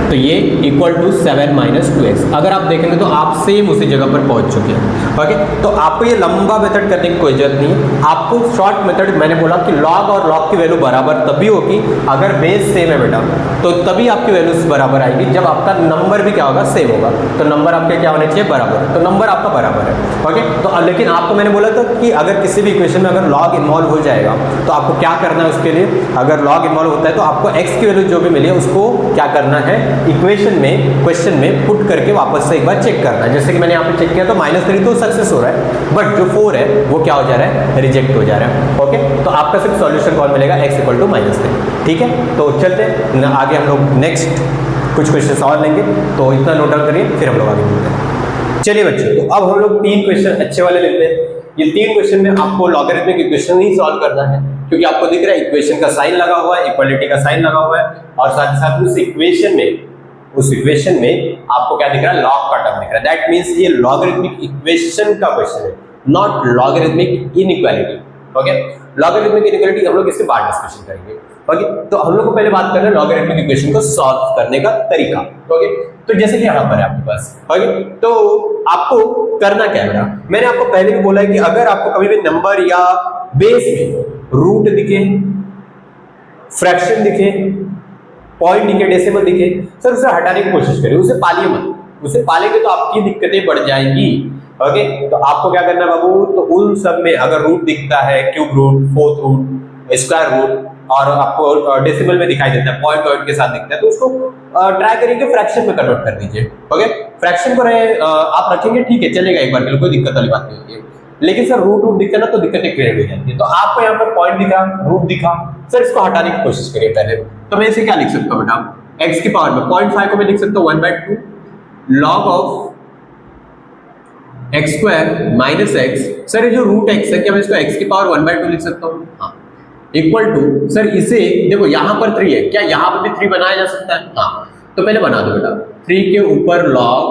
तो ये इक्वल टू 7 माइनस 2x। अगर आप देखेंगे तो आप सेम उसी जगह पर पहुंच चुके हैं। ओके, तो आपको ये लंबा मेथड करने की कोई जरूरत नहीं है। आपको शॉर्ट मेथड, मैंने बोला कि लॉग और लॉग की वैल्यू बराबर तभी होगी अगर बेस सेम है बेटा, तो तभी आपकी वैल्यूज बराबर आएगी जब आपका नंबर भी क्या होगा, सेम होगा। तो नंबर आपके क्या होने चाहिए, बराबर। तो नंबर आपका बराबर है। ओके, तो लेकिन आपको मैंने बोला था कि अगर किसी भी इक्वेशन में अगर लॉग इन्वॉल्व हो जाएगा तो आपको क्या करना है, उसके लिए अगर लॉग इन्वॉल्व होता है तो आपको एक्स की वैल्यू जो भी मिली है उसको क्या करना है, इक्वेशन में क्वेश्चन में पुट करके वापस से एक बार चेक करना है। जैसे कि मैंने यहाँ पे चेक किया तो -3 तो सक्सेस हो रहा है, बट जो 4 है वो क्या हो जा रहा है, रिजेक्ट हो जा रहा है। ओके, तो आपका सिर्फ सॉल्यूशन कौन मिलेगा, x इक्वल टू -3। ठीक है, तो चलते हैं आगे, हम लोग नेक्स्ट कुछ क्वेश्चन और लेंगे, तो इतना नोट डाउन करिए, फिर हम लोग आगे बढ़ते हैं। चलिए बच्चों, तो अब हम लोग 3 क्वेश्चन अच्छे वाले लेते हैं। ये 3 क्वेश्चन में आपको लॉगरिथमिक इक्वेशन ही सॉल्व करना है। क्योंकि आपको दिख रहा है इक्वेशन का साइन लगा हुआ है, इक्वालिटी का साइन लगा हुआ है, और साथ ही साथ उस इक्वेशन में आपको क्या दिख रहा है, लॉग का टर्म दिख रहा है। दैट मींस ये लॉगरिथमिक इक्वेशन का क्वेश्चन है, not logarithmic inequality. Okay, logarithmic inequality हम लोग इसके बाद डिस्कशन करेंगे। ओके, तो हम लोग को पहले बात करना है लॉगरिथमिक इक्वेशन को सॉल्व करने का तरीका। ओके, तो जैसे कि यहाँ पर है आपके पास, ओके, तो आपको करना क्या है बेटा, मैंने आपको पहले भी बोला है कि अगर आपको कभी भी नंबर या बेस में रूट दिखे, फ्रैक्शन दिखे, पॉइंट दिखे, डेसिमल दिखे, सर उसे हटाने की कोशिश करिए, उसे पालिए मत। उसे पालेंगे तो आपकी दिक्कतें बढ़ जाएंगी। ओके, तो आपको क्या करना है बाबू, तो उन सब में अगर रूट दिखता है, cube root, fourth root, square root, और आपको डेसिमल में दिखाई देता है, पॉइंट के साथ दिखता है, तो उसको ट्राई करिए कि फ्रैक्शन में कन्वर्ट कर दीजिए। ओके, फ्रैक्शन को आप रखेंगे, ठीक है, चलेगा एक बार के लिए, कोई दिक्कत वाली बात नहीं होती है। लेकिन सर रूट दिखता है ना, तो दिक्कतें क्रिएट हो जाती है। तो आपको यहाँ पर पॉइंट दिखा, रूट दिखा, सर इसको हटाने की कोशिश करिए पहले। तो मैं इसे क्या लिख सकता हूँ बेटा, x की पावर में 0.5 को मैं लिख सकता हूँ 1/2 log of x square minus x। Sir ये जो रूट x है, क्या मैं इसको x की पावर 1/2 लिख सकता हूँ? हाँ, इक्वल टू, सर इसे देखो यहाँ पर 3 है, क्या यहाँ पर भी 3 बनाया जा सकता है? हाँ, तो पहले बना दो बेटा, 3 के ऊपर log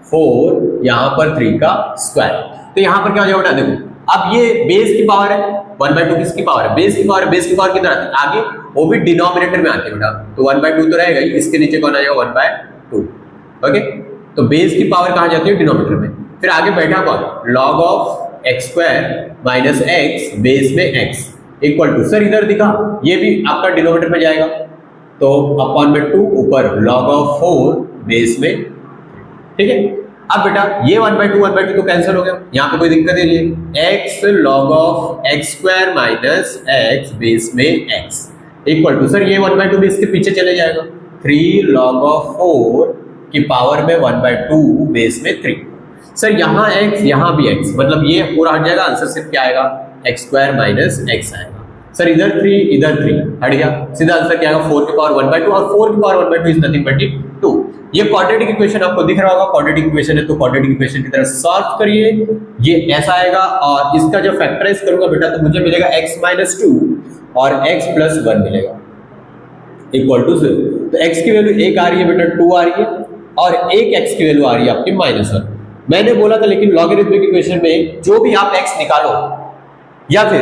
4, यहाँ पर 3 का स्क्वायर। तो यहाँ पर क्या हो जाएगा बेटा, देखो अब ये बेस की पावर है, 1/2 किसकी पावर है? बेस की पावर है। बेस की पावर किधर आती है? आगे, वो भी डिनोमिनेटर में आती है बेटा, तो 1/2 तो रहेगा ही, इसके नीचे कौन आ जाएगा? 1/2। ओके, तो बेस की पावर कहाँ जाती है? डिनोमिनेटर में। फिर आगे बैठा कौन? Log of x square minus x base में एक्स इक्वल टू, सर इधर दिखा, ये भी आपका डिनोमिनेटर में जाएगा, तो अपॉन में 2 ऊपर लॉग ऑफ 4 बेस में। ठीक है, अब बेटा ये 1/2 तो कैंसिल हो गया, यहाँ पे कोई दिक्कत नहीं है। x log of x square minus x base में x इक्वल टू, सर ये 1/2 भी इसके पीछे चले जाएगा, 3 log ऑफ 4 की पावर में 1/2 बेस में 3। सर यहाँ x, यहाँ भी x, मतलब ये पूरा हट जाएगा, आंसर सिर्फ क्या आएगा? एक्स स्क्वायर माइनस एक्स आएगा। सर इधर 3 इधर 3 हट गया, सीधा आंसर क्या आएगा? 4 की पावर 1/2, और 4 की पावर 1/2 इज नथिंग बट 2। ये क्वाड्रेटिक इक्वेशन आपको दिख रहा होगा, क्वाड्रेटिक इक्वेशन है, तो क्वाड्रेटिक इक्वेशन की तरह सॉल्व करिए, ये ऐसा आएगा, और इसका जब फैक्टराइज करूंगा बेटा तो मुझे मिलेगा x माइनस 2 और x प्लस 1 मिलेगा इक्वल टू 0। तो x की वैल्यू 1 आ रही है बेटा, 2 आ रही है, और एक x की वैल्यू आ रही है आपकी -1। मैंने बोला था लेकिन लॉगरिथमिक इक्वेशन में जो भी आप x निकालो, या फिर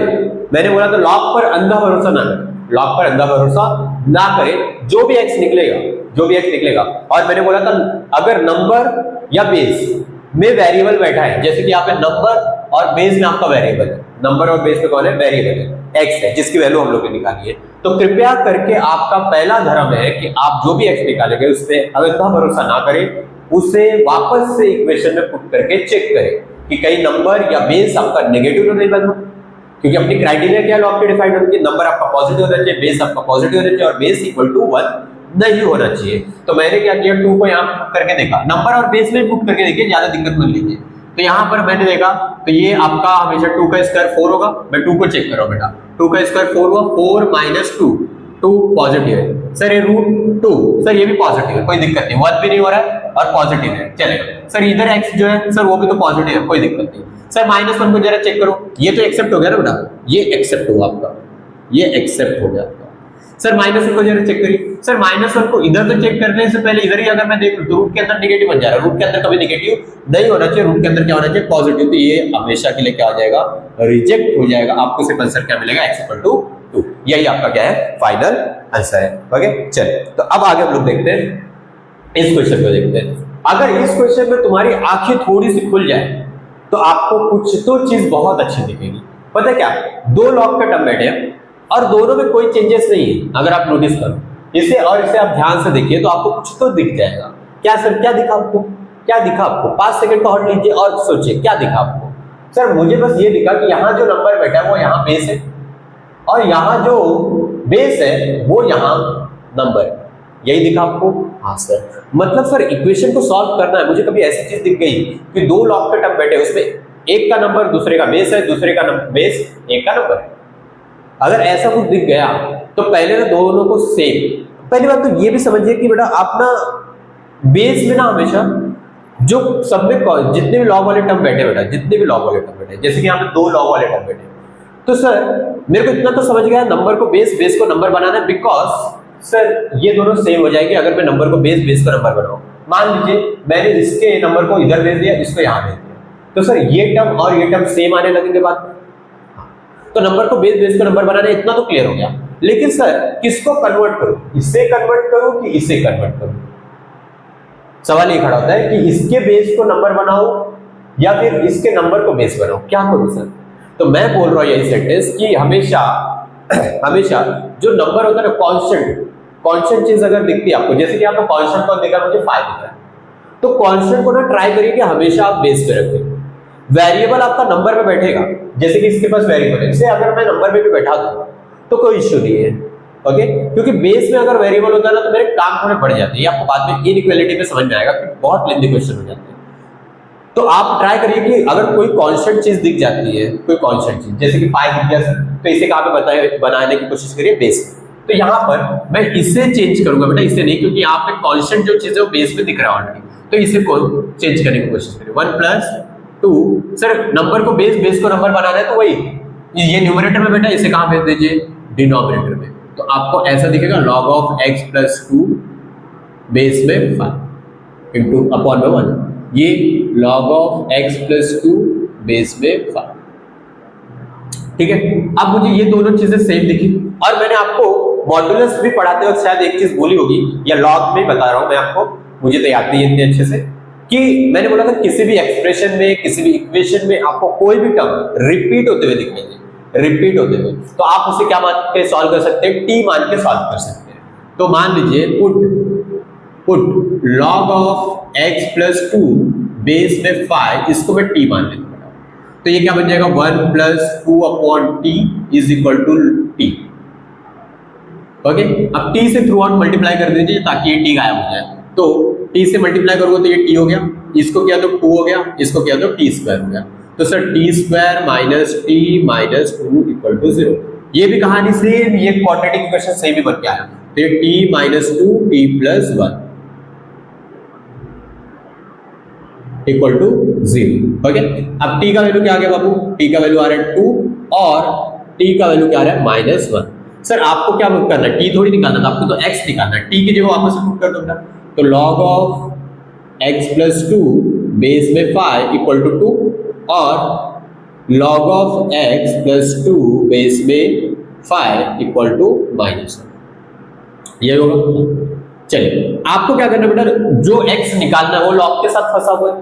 मैंने बोला था लॉग पर अंधा भरोसा ना करें, लॉग पर अंधा भरोसा ना करें, जो भी x निकलेगा, और मैंने बोला था अगर नंबर या बेस में वेरिएबल बैठा है, जैसे कि यहाँ पे नंबर और बेस में आपका वेरिएबल है, नंबर और बेस में कौन है? वेरिएबल है, x है, जिसकी वैल्यू हम लोग ने निकाली है, तो कृपया करके आपका पहला धर्म है कि आप जो भी x निकालेंगे उस पर अंधा भरोसा ना करें, उसे वापस से इक्वेशन में पुट करके चेक करें कि कहीं नंबर या बेस आपका नेगेटिव तो नहीं बना, क्योंकि अपनी क्राइटेरिया क्या लॉग के डिफाइंड होती है, नंबर आपका पॉजिटिव होना चाहिए, बेस आपका पॉजिटिव होना चाहिए, और बेस इक्वल टू 1 नहीं होना चाहिए। तो मैंने क्या किया, 2 को यहाँ पुट करके देखा, नंबर और बेस में पुट करके देखिए, ज्यादा दिक्कत मत लीजिए। तो यहाँ पर मैंने देखा, तो ये आपका हमेशा 2 का स्क्वायर 4 होगा, मैं 2 को चेक कर रहा हूँ बेटा, 2 का स्क्वायर 4 हुआ, 4 माइनस 2 पॉजिटिव है, सर ये √2, सर ये भी पॉजिटिव है, कोई दिक्कत नहीं, 1 भी नहीं हो रहा है और पॉजिटिव है, चलेगा। सर इधर x जो है सर वो भी तो पॉजिटिव है, कोई दिक्कत नहीं। सर -1 को जरा चेक करो, ये तो एक्सेप्ट हो गया ना बेटा, ये एक्सेप्ट हुआ आपका, ये एक्सेप्ट हो गया आपका। सर -1 को जरा चेक करिए, सर -1 को इधर तो चेक करने से पहले इधर ही अगर मैं देख लूं तो रूट के अंदर नेगेटिव बन जा रहा है, रूट के अंदर कभी नेगेटिव नहीं होना चाहिए, रूट के अंदर क्या होना चाहिए? पॉजिटिव, तो ये हमेशा के लिए क्या हो जाएगा? रिजेक्ट हो जाएगा। आपको सिर्फ आंसर क्या मिलेगा? x = 2, यही आपका क्या है? फाइनल आंसर है। ओके, चलिए तो अब आगे हम लोग देखते हैं, इस क्वेश्चन को देखते हैं। अगर इस क्वेश्चन में तुम्हारी आंखें थोड़ी सी खुल जाए तो आपको कुछ तो चीज बहुत अच्छी दिखेगी। पता है क्या? 2 लॉग का टर्म बैठे हैं और दोनों में कोई चेंजेस नहीं है, अगर आप नोटिस करो इसे और इसे आप ध्यान से देखिए तो आपको कुछ तो दिख जाएगा। क्या सर, क्या दिखा आपको? क्या दिखा आपको? 5 सेकंड का हॉल्ड लीजिए और सोचिए क्या दिखा आपको। सर मुझे बस ये दिखा कि यहाँ जो नंबर बैठा है वो यहाँ बेस है और यहाँ जो बेस है वो यहाँ नंबर है, यही दिखा आपको? हाँ सर, मतलब सर इक्वेशन को सॉल्व करना है, मुझे कभी ऐसी चीज दिख गई कि 2 लॉग के टर्म बैठे, उसमें एक का नंबर दूसरे का बेस है, दूसरे का बेस एक का नंबर है। अगर ऐसा कुछ दिख गया तो पहले ना दोनों को सेम, पहली बात तो ये भी समझिए कि बेटा आप ना बेस में ना हमेशा जो सब में जितने भी लॉग वाले टर्म बैठे बेटा, जितने भी लॉग वाले टर्म बैठे, जैसे कि यहाँ पे 2 लॉग वाले टर्म बैठे तो सर मेरे को इतना तो समझ गया, नंबर को बेस, बेस को नंबर बनाना है, बिकॉज सर ये दोनों सेम हो जाएंगे अगर मैं नंबर को बेस, बेस को नंबर बनाऊं। मान लीजिए मैंने इसके नंबर को इधर भेज दिया, इसको यहां भेज दिया, तो सर ये टर्म और ये टर्म सेम आने लगेंगे बाद में। तो नंबर को बेस, बेस को नंबर बनाना, इतना तो क्लियर हो गया। लेकिन सर किसको कन्वर्ट करूं, इससे कन्वर्ट करूं कि इससे कन्वर्ट करूं? सवाल ये खड़ा होता है कि इसके बेस को नंबर बनाऊं या फिर इसके नंबर को बेस बनाऊं, क्या करूं सर? तो मैं बोल रहा हूं यही सेंटेंस कि हमेशा हमेशा जो नंबर होता है ना, कांस्टेंट चीज अगर दिखती है आपको, जैसे कि आपको कांस्टेंट कौन दिखा, मुझे 5 दिख रहा है, तो कांस्टेंट को ना ट्राई करिए कि हमेशा आप बेस पे रखें। वेरिएबल आपका नंबर में बैठेगा, जैसे कि इसके पास वेरिएबल है, इसे अगर मैं नंबर में भी बैठा दूं तो कोई इश्यू नहीं है, ओके। क्योंकि बेस में अगर वेरिएबल होता है ना तो मेरे काम थोड़े बढ़ जाते हैं, ये आपको बाद में इनइक्वालिटी में समझ में आएगा कि बहुत लेंथी क्वेश्चन हो जाते हैं। तो आप ट्राई करिए कि अगर कोई कांस्टेंट चीज दिख जाती है, कोई कांस्टेंट चीज जैसे कि 5 दिख गया, तो इसे कहां पे बनाने की कोशिश करिए, बेस में। तो यहाँ पर मैं इसे चेंज करूंगा बेटा, इसे नहीं, क्योंकि यहाँ पे कांस्टेंट जो चीज है वो बेस में दिख रहा है ऑलरेडी, तो इसे को चेंज करने की कोशिश करिए। 1 + 2, सर नंबर को बेस, बेस को नंबर बनाना है, तो वही ये न्यूमरेटर में बेटा, इसे कहां भेज दीजिए, डिनोमिनेटर में। तो आपको ऐसा दिखेगा log of x + 2 बेस में 5 इंटू अपॉन में 1, ये log of x + 2 बेस में 5, ठीक है। अब मुझे ये दोनों चीजें सेम दिखी, और मैंने आपको मॉड्यूलस भी पढ़ाते वक्त शायद एक चीज भूली होगी, या लॉग में बता रहा हूं मैं आपको, मुझे तो याद नहीं है इतने अच्छे से, कि मैंने बोला था किसी भी एक्सप्रेशन में, किसी भी इक्वेशन में आपको कोई भी टर्म रिपीट होते हुए दिखाई दे, रिपीट होते हुए, तो आप उसे क्या मान के सॉल्व कर सकते हैं, टी मान के सॉल्व कर सकते हैं। तो मान लीजिए put log of x + 2 base में 5, इसको मैं टी मान लेता हूं, तो ये क्या बन जाएगा, 1 + 2/t = t, ओके। अब t से थ्रू आउट मल्टीप्लाई कर दीजिए ताकि ये t गायब हो जाए, तो t से मल्टीप्लाई करोगे तो ये t हो गया, इसको किया तो 2 हो गया, इसको किया तो t² हो गया, तो सर t² - t - 2 = 0। ये भी कहानी सेम, ये क्वाड्रेटिक इक्वेशन सेम ही बन के आया, तो ये t - 2 t + 1 = 0, ओके। अब t का वैल्यू क्या आ गया बाबू, t का वैल्यू आ रहा है 2 और t का वैल्यू क्या आ रहा है -1। सर आपको क्या पुट करना है, t थोड़ी निकालना था आपको, तो x निकालना है, t की जगह वापस पुट कर दो, तो log of x + 2 बेस में 5 = 2 और log of x + 2 बेस में 5 = -1, ये होगा। चलिए आपको क्या करना बेटा, जो x निकालना है वो log के साथ फंसा हुआ है,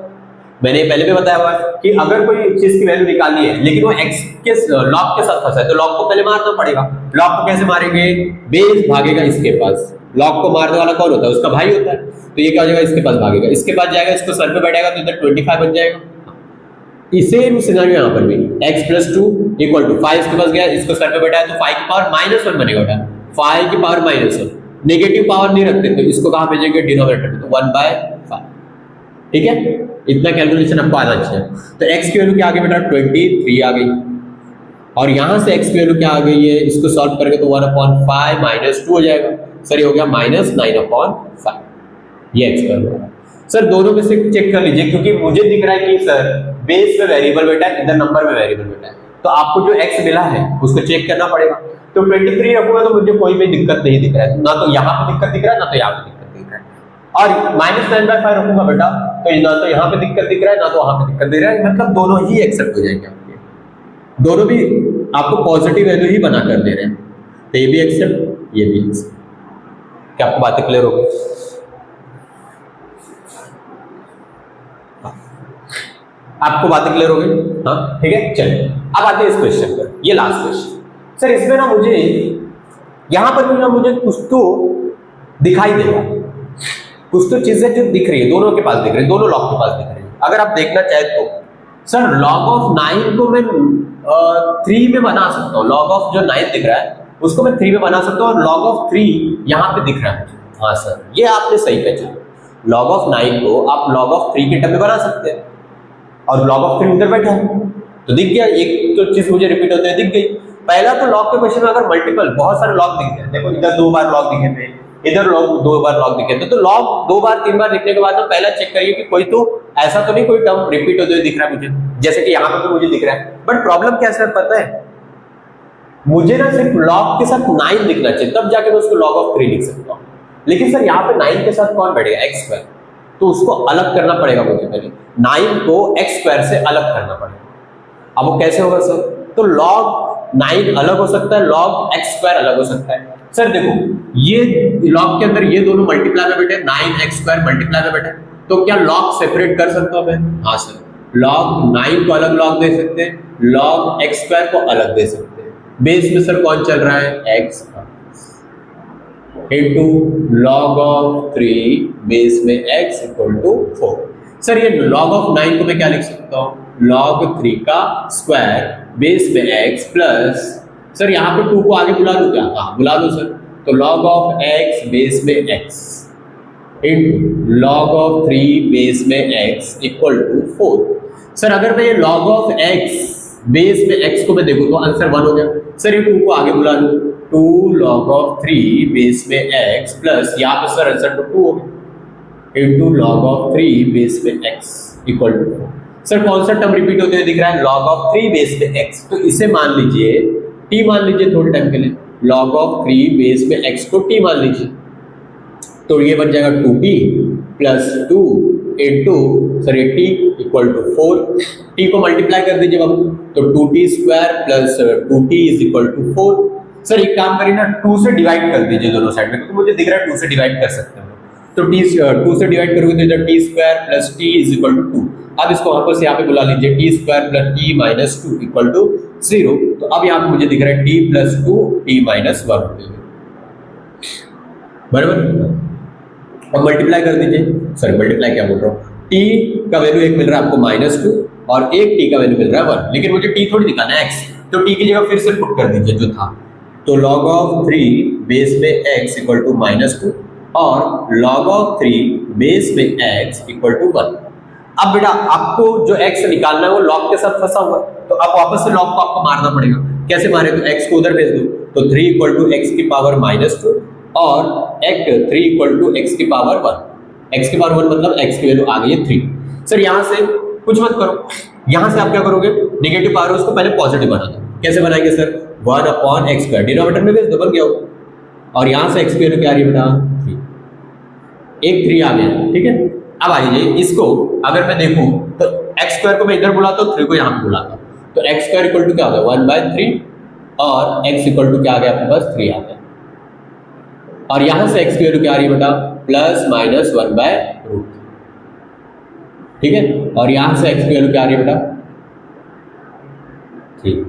मैंने पहले भी बताया हुआ है कि अगर कोई चीज की वैल्यू निकालनी है लेकिन वो x के log के साथ फंसा है, तो log को पहले मारना पड़ेगा। log को कैसे मारेंगे, बेस भागेगा इसके पास, log को मारने वाला कौन होता है, उसका भाई होता है, तो ये क्या हो जाएगा, इसके पास भागेगा, इसके पास जाएगा, इसको सर पे बैठेगा, तो इधर 25 बन जाएगा। इसे सिनेरियो यहाँ पर भी x + 2 = 5, इसके पास गया, इसको सर पे बैठाया, तो 5 की पावर -1 बनेगा बेटा, 5 की पावर -1, नेगेटिव पावर नहीं रखते, तो इसको कहां भेजेंगे, डिनोमिनेटर में, तो 1/5, ठीक है। इतना कैलकुलेशन आपको आना चाहिए। तो x की वैल्यू क्या आ गई बेटा, 23 आ गई, और यहां से x की वैल्यू क्या आ गई है, इसको सॉल्व करेंगे तो 1/5 - 2 हो जाएगा, सर ये हो गया -9/5, ये x का वैल्यू। सर दोनों में से चेक कर लीजिए, क्योंकि मुझे दिख रहा है कि सर बेस में वेरिएबल बेटा है, इधर नंबर में वेरिएबल बेटा है, तो आपको जो x मिला है उसको चेक करना पड़ेगा। तो 23 रखूंगा तो मुझे कोई भी दिक्कत नहीं दिख रहा है, ना तो यहाँ पे दिक्कत दिख रहा है, ना तो यहाँ पे दिक्कत दिख रहा है, और -9/5 रखूंगा बेटा तो ना तो यहाँ पे दिक्कत दिख रहा है, ना तो वहां पे दिक्कत दिख रहा है, मतलब दोनों ही एक्सेप्ट हो जाएंगे आपके, दोनोné भी आपको पॉजिटिव वैल्यू ही बना कर दे रहे हैं, तो ये भी एक्सेप्ट, ये भी एक्सेप्ट। क्या आपको बातें क्लियर हो गई? आपको बातें क्लियर हो गई, हाँ ठीक है। चलिए अब आते हैं इस क्वेश्चन पर, ये लास्ट क्वेश्चन। सर इसमें ना मुझे यहां पर भी ना मुझे कुछ तो दिखाई देगा, कुछ तो चीजें जो दिख रही है, दोनों के पास दिख रही है, दोनों लॉग के पास दिख रही है। अगर आप देखना चाहे तो सर log of 9 को मैं 3 में बना सकता हूँ, log of जो 9 दिख रहा है उसको मैं 3 में बना सकता हूँ, और log of 3 यहाँ पे दिख रहा है। हाँ सर ये आपने सही पहचाना, log of 9 को आप log of 3 के टर्म में बना सकते हैं, और log of 3 उधर बैठा है तो दिख गया, एक तो चीज मुझे रिपीट होते हुए दिख गई। पहला तो log के क्वेश्चन में अगर मल्टीपल बहुत सारे log दिख गए, देखो इधर 2 बार log दिखे थे, इधर लॉग 2 बार लॉग दिखे थे, तो log 2 बार 3 बार दिखने के बाद ना पहला चेक करिए कि कोई तो ऐसा तो नहीं कोई टर्म रिपीट होते हुए दिख रहा है मुझे, जैसे कि यहाँ पर तो मुझे दिख रहा है। बट प्रॉब्लम क्या है सर पता है, मुझे ना सिर्फ लॉग के साथ 9 लिखना चाहिए, तब जाके मैं उसको log of 3 लिख सकता हूँ। लेकिन सर यहाँ पे 9 के साथ कौन बैठेगा, एक्स स्क्वायर, तो उसको अलग करना पड़ेगा मुझे, पहले 9 को एक्स स्क्वायर से अलग करना पड़ेगा। अब वो कैसे होगा सर, तो log 9 अलग हो सकता है, log x स्क्वायर अलग हो सकता है। सर देखो ये log के अंदर ये दोनों मल्टीप्लाई में बैठे, 9x स्क्वायर मल्टीप्लाई में बैठे, तो क्या log सेपरेट कर सकता हूं मैं? हाँ सर, log 9 को अलग log दे सकते हैं, log x स्क्वायर को अलग दे सकते हैं। बेस में सर कौन चल रहा है, x into log of 3 base में x इक्वल टू 4। सर ये log ऑफ 9 को मैं क्या लिख सकता हूँ, log 3 का स्क्वायर बेस में x प्लस, सर यहाँ पे 2 को आगे बुला लूँ क्या, हाँ बुला लूँ सर, तो log ऑफ x बेस में x into log of 3 base में x इक्वल टू 4। सर अगर मैं ये log ऑफ x बेस में x को मैं देखूँ तो आंसर 1 हो गया। सर ये 2 को आगे बुला लूँ, 2 log ऑफ 3 बेस में x प्लस यहाँ पे सर आंसर तो 2 हो गया इंटू log ऑफ 3 बेस में x इक्वल टू 4। सर कौन सा टर्म रिपीट होते हुए दिख रहा है, log ऑफ 3 बेस में x, तो इसे मान लीजिए t मान लीजिए थोड़े टाइम के लिए, log ऑफ 3 बेस में x को t मान लीजिए, तो ये बन जाएगा 2t प्लस 2 इंटू सर ये t इक्वल टू 4, t को मल्टीप्लाई कर दीजिए बाबू, तो 2t square plus 2t is equal to 4। Sir एक काम करिए ना, 2 से डिवाइड कर दीजिए दोनों साइड में, क्योंकि मुझे दिख रहा है 2 से डिवाइड कर सकते हैं, तो 2 से डिवाइड करोगे तो इधर t square plus t is equal to 2। अब इसको वापस यहाँ पे बुला लीजिए, t square plus t minus 2 equal to 0, तो अब यहाँ पे मुझे दिख रहा है t प्लस 2 t माइनस 1 बराबर। अब मल्टीप्लाई कर दीजिए, सर मल्टीप्लाई क्या बोल रहा हूँ, t का वैल्यू एक मिल रहा है आपको -2 और एक t का वैल्यू मिल रहा है 1, लेकिन मुझे t थोड़ी दिखाना है x, तो t की जगह फिर से पुट कर दीजिए जो था, तो log ऑफ 3 बेस में x इक्वल टू -2 और log ऑफ 3 बेस में x इक्वल टू 1। अब बेटा आपको जो x निकालना है वो log के साथ फंसा हुआ है, तो अब वापस से log को आपको मारना पड़ेगा। कैसे मारे, तो x को उधर भेज दो, तो 3 इक्वल टू x की पावर -2 और 3 इक्वल टू x की पावर 1, x की पावर 1 मतलब x की वैल्यू आ गई है 3। सर यहाँ से कुछ मत करो, यहाँ से आप क्या करोगे, नेगेटिव पावर उसको पहले पॉजिटिव बना दो। कैसे बनाएंगे sir, 1 upon x square denominator में भेज दो, बन गया हो, और यहाँ से x की वैल्यू क्या आ रही है बेटा 3, एक 3 आ गया, ठीक है। अब आइए इसको अगर मैं देखूं तो x स्क्वायर को मैं इधर बुलाता हूँ, 3 को यहाँ पे बुलाता हूँ, तो x स्क्वायर इक्वल टू क्या हो गया 1/3 और x इक्वल टू क्या आ गया आपके पास 3 आ गया, और यहाँ से x की वैल्यू क्या आ रही है बेटा प्लस माइनस 1/√, ठीक है, और यहाँ से x की वैल्यू क्या आ रही है बेटा 3।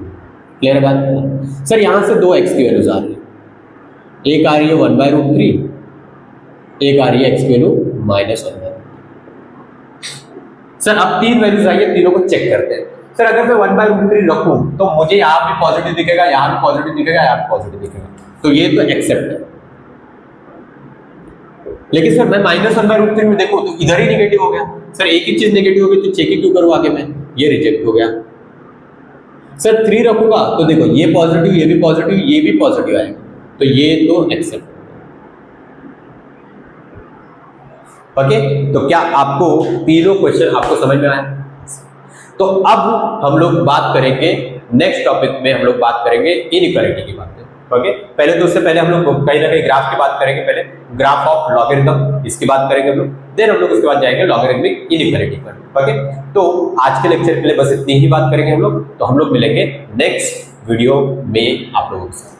क्लियर बात। सर यहाँ से 2x की वैल्यूज आ रही है, एक आ रही है 1/√3, एक आ रही है x की वैल्यू -1/√। सर अब 3 वैल्यूज आई है, तीनों को चेक करते हैं। सर अगर मैं 1/√3 रखूं तो मुझे यहाँ पे पॉजिटिव दिखेगा, यहाँ पे पॉजिटिव दिखेगा, यहाँ पे पॉजिटिव दिखेगा, तो ये तो एक्सेप्ट है। लेकिन सर मैं -1/√3 में देखूं तो इधर ही नेगेटिव हो गया। सर एक ही चीज नेगेटिव हो गई तो चेक ही क्यों करूं आगे मैं, ये रिजेक्ट हो गया। सर 3 रखूंगा तो देखो ये पॉजिटिव, ये भी पॉजिटिव, ये भी पॉजिटिव आएगा, तो ये तो एक्सेप्ट। ओके, तो क्या आपको तीनों क्वेश्चन आपको समझ में आया? तो अब हम लोग बात करेंगे नेक्स्ट टॉपिक में, हम लोग बात करेंगे इनइक्वालिटी की बात। ओके, पहले तो उससे पहले हम लोग कहीं ना कहीं ग्राफ की बात करेंगे, पहले ग्राफ ऑफ लॉगरिथम इसकी बात करेंगे हम लोग, देन हम लोग उसके बाद जाएंगे लॉगरिथमिक इनइक्वालिटी पर। ओके, तो आज के लेक्चर के लिए बस इतनी ही बात करेंगे हम लोग, तो हम लोग मिलेंगे नेक्स्ट वीडियो में आप लोगों से।